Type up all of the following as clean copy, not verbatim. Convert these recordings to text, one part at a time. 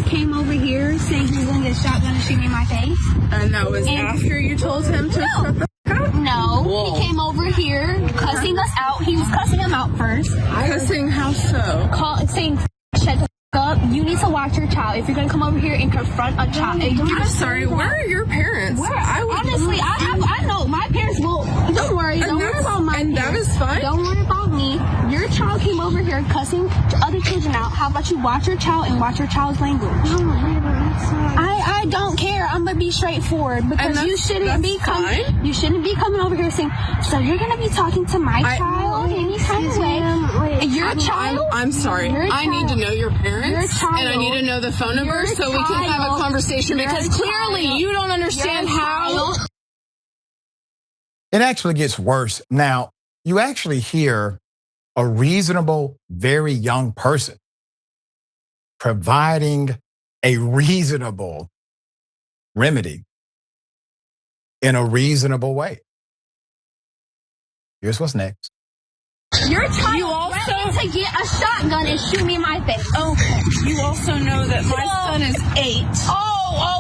came over here saying he was going to get a shotgun and shoot me in my face. And that was after you told him to shut the fuck up? No. Whoa. He came over here cussing us out. He was cussing him out first. Cussing how so? Saying, shut the fuck up. You need to watch your child. If you're going to come over here and confront a child. I'm sorry, where are your parents? Honestly, I know. My parents will. Don't worry. Don't worry about my And parents. that is fine? Don't worry about me. Your child came over here cussing other children out. How about you watch your child and watch your child's language? I don't care. I'm gonna be straightforward because you shouldn't be coming over here saying, so you're gonna be talking to my child any kind of way. Your child? I'm sorry. I need to know your parents and I need to know the phone number so we can have a conversation because clearly you don't understand how. It actually gets worse. Now, you actually hear a reasonable, very young person providing a reasonable remedy in a reasonable way. Here's what's next. Your child threatened to get a shotgun and shoot me in my face. Okay. You also know that my son is 8.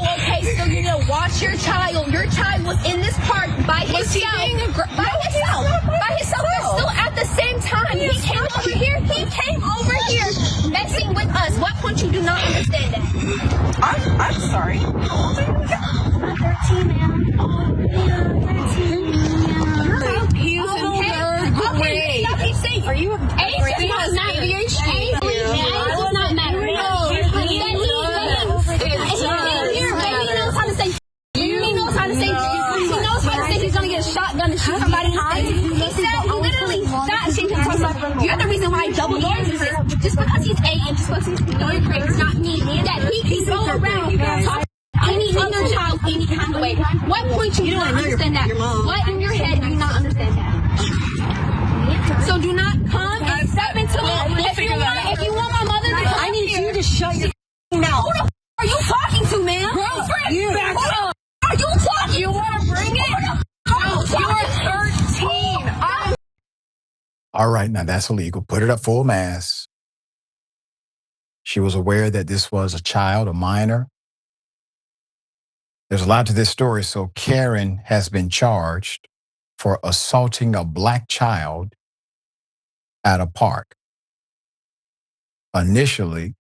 Okay. So you know, watch your child. Your child was in this park by himself. By himself. They're still at the same time. He came over here messing with us. What point you do not understand that? I'm sorry. How old are you again? I'm 13, man. He is in third grade. Keep saying, are you age does not matter. Age does not matter. He knows how to say he's gonna get a shotgun and shoot somebody in the face. He literally that shit can cross up. You're the reason why I double doors is just because he's 8 and just because he's third grade does not mean that he can go around talking any other child any kind of way. What point you don't understand that? What in your head do you not understand that? So do not come and step into it. If you want my mother to come, I need you to shut your mouth. Who the are you talking to, man? Girlfriend, you back up. Are you talking? You want to bring it? You're 13. All right, now that's illegal. Put it up full mass. She was aware that this was a child, a minor. There's a lot to this story. So Karen has been charged for assaulting a black child at a park. Initially,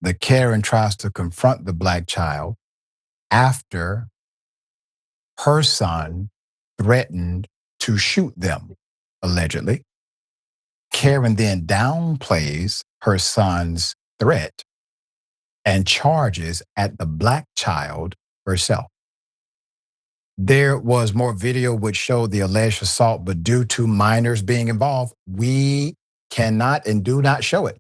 the Karen tries to confront the black child after her son threatened to shoot them, allegedly. Karen then downplays her son's threat and charges at the black child herself. There was more video which showed the alleged assault, but due to minors being involved, we cannot and do not show it.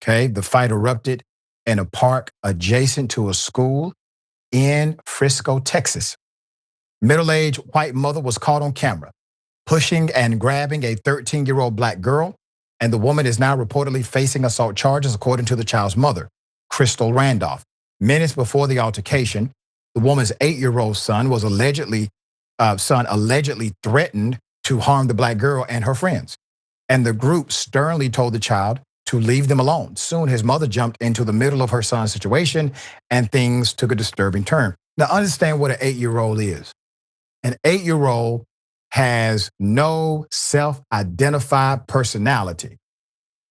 Okay, the fight erupted in a park adjacent to a school in Frisco, Texas. Middle-aged white mother was caught on camera pushing and grabbing a 13-year-old black girl, and the woman is now reportedly facing assault charges according to the child's mother, Krystal Randolph. Minutes before the altercation, the woman's 8-year-old son was allegedly threatened to harm the black girl and her friends. And the group sternly told the child to leave them alone. Soon his mother jumped into the middle of her son's situation and things took a disturbing turn. Now understand what an 8-year-old is. An 8-year-old has no self-identified personality.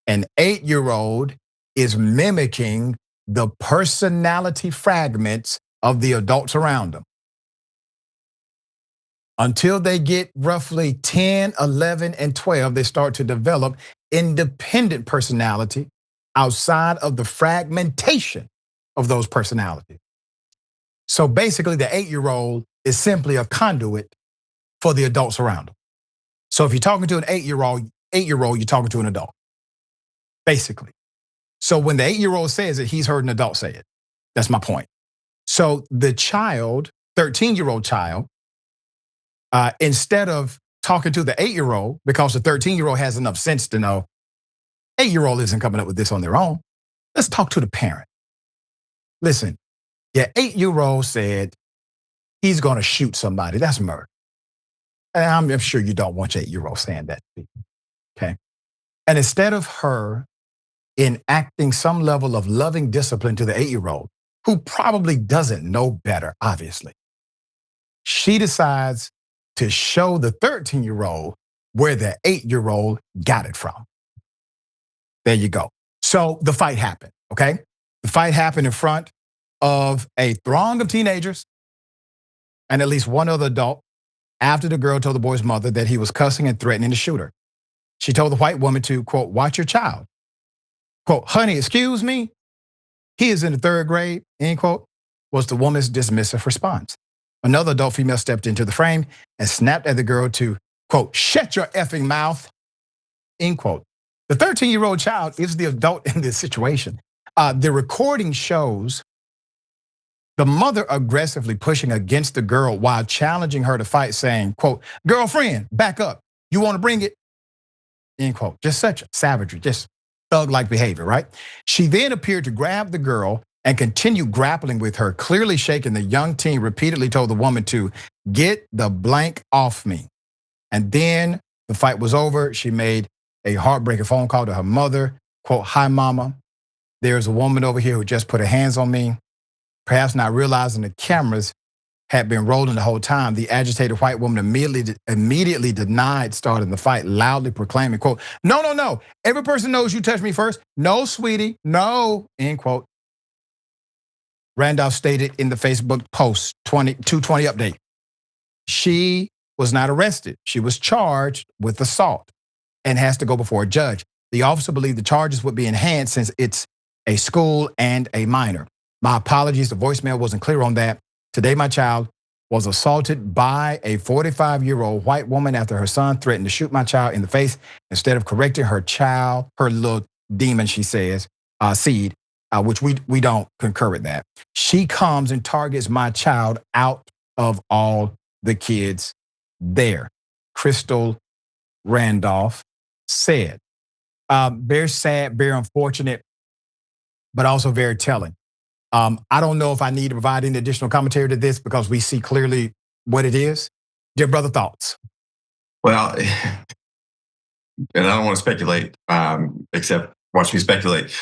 An 8-year-old is mimicking the personality fragments of the adults around them. Until they get roughly 10, 11, and 12, they start to develop independent personality outside of the fragmentation of those personalities. So basically, the 8-year-old is simply a conduit for the adults around them. So if you're talking to an 8-year-old, you're talking to an adult, basically. So when the 8-year-old says it, he's heard an adult say it. That's my point. So the child, 13-year-old child, instead of talking to the 8-year-old, because the 13-year-old has enough sense to know 8-year-old isn't coming up with this on their own, let's talk to the parent. Listen, your 8-year-old said he's going to shoot somebody. That's murder. And I'm sure you don't want your 8-year-old saying that to people, okay? And instead of her enacting some level of loving discipline to the 8-year-old, who probably doesn't know better, obviously. She decides to show the 13-year-old where the 8-year-old got it from. There you go. So the fight happened, okay? The fight happened in front of a throng of teenagers and at least one other adult after the girl told the boy's mother that he was cussing and threatening to shoot her. She told the white woman to, quote, watch your child. Quote, honey, excuse me? He is in the 3rd grade, end quote, was the woman's dismissive response. Another adult female stepped into the frame and snapped at the girl to, quote, shut your effing mouth, end quote. The 13-year-old child is the adult in this situation. The recording shows the mother aggressively pushing against the girl while challenging her to fight, saying, quote, girlfriend, back up. You want to bring it? End quote. Just such savagery, just thug-like behavior, right? She then appeared to grab the girl and continue grappling with her, clearly shaken. The young teen repeatedly told the woman to get the blank off me. And then the fight was over. She made a heartbreaking phone call to her mother, quote, hi mama, there's a woman over here who just put her hands on me. Perhaps not realizing the cameras had been rolling the whole time, the agitated white woman immediately denied starting the fight, loudly proclaiming, quote, no, no, no, every person knows you touched me first. No, sweetie, no, end quote. Randolph stated in the Facebook post 220 update, she was not arrested. She was charged with assault and has to go before a judge. The officer believed the charges would be enhanced since it's a school and a minor. My apologies, the voicemail wasn't clear on that. Today, my child was assaulted by a 45-year-old white woman after her son threatened to shoot my child in the face. Instead of correcting her child, her little demon, she says, seed, which we don't concur with that. She comes and targets my child out of all the kids there. Krystal Randolph said. Very sad, very unfortunate, but also very telling. I don't know if I need to provide any additional commentary to this because we see clearly what it is. Dear brother, thoughts? Well, and I don't want to speculate, except watch me speculate.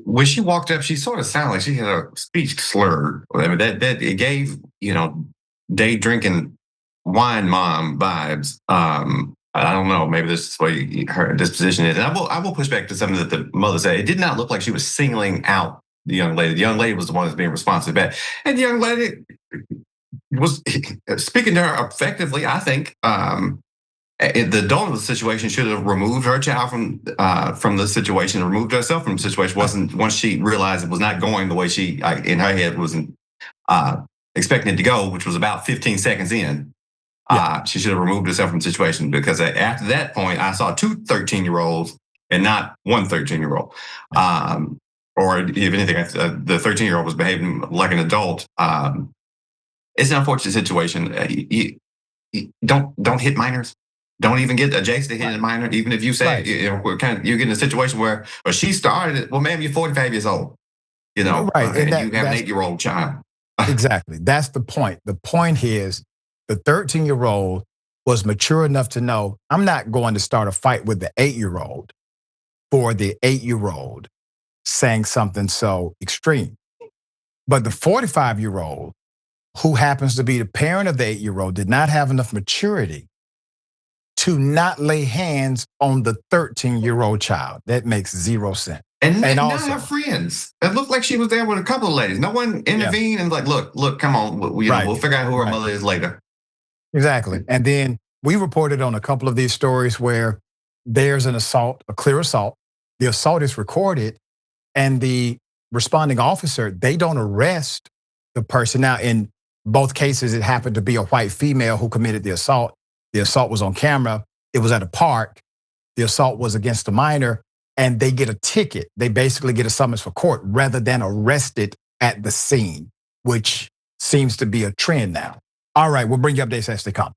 When she walked up, she sort of sounded like she had a speech slurred. I mean, that it gave, day drinking wine mom vibes. I don't know. Maybe this is the way her disposition is. And I will push back to something that the mother said. It did not look like she was singling out the young lady. The young lady was the one that's being responsive back. And the young lady was speaking to her effectively, I think. The adult of the situation should have removed her child from the situation, removed herself from the situation. Wasn't once she realized it was not going the way she, in her head, wasn't expecting it to go, which was about 15 seconds in. She should have removed herself from the situation, because after that point, I saw 2 13-year-olds and not one 13-year-old. Or if anything, the 13-year-old was behaving like an adult. It's an unfortunate situation. You don't hit minors. Don't even get adjacent to hitting a minor, even if you say you're getting in a situation where she started it. Well, ma'am, you're 45 years old. Right, and you have an 8-year-old child. Exactly. That's the point. The point is, the 13-year-old was mature enough to know, I'm not going to start a fight with the 8-year-old for the 8-year-old saying something so extreme. But the 45-year-old, who happens to be the parent of the 8-year-old, did not have enough maturity to not lay hands on the 13-year-old child. That makes 0 sense. And also her friends. It looked like she was there with a couple of ladies. No one intervened and like, look, come on. We'll figure out who her mother is later. Exactly. And then we reported on a couple of these stories where there's an assault, a clear assault. The assault is recorded, and the responding officer, they don't arrest the person. Now, in both cases, it happened to be a white female who committed the assault. The assault was on camera. It was at a park. The assault was against a minor, and they get a ticket. They basically get a summons for court rather than arrested at the scene, which seems to be a trend now. All right, we'll bring you updates as they come.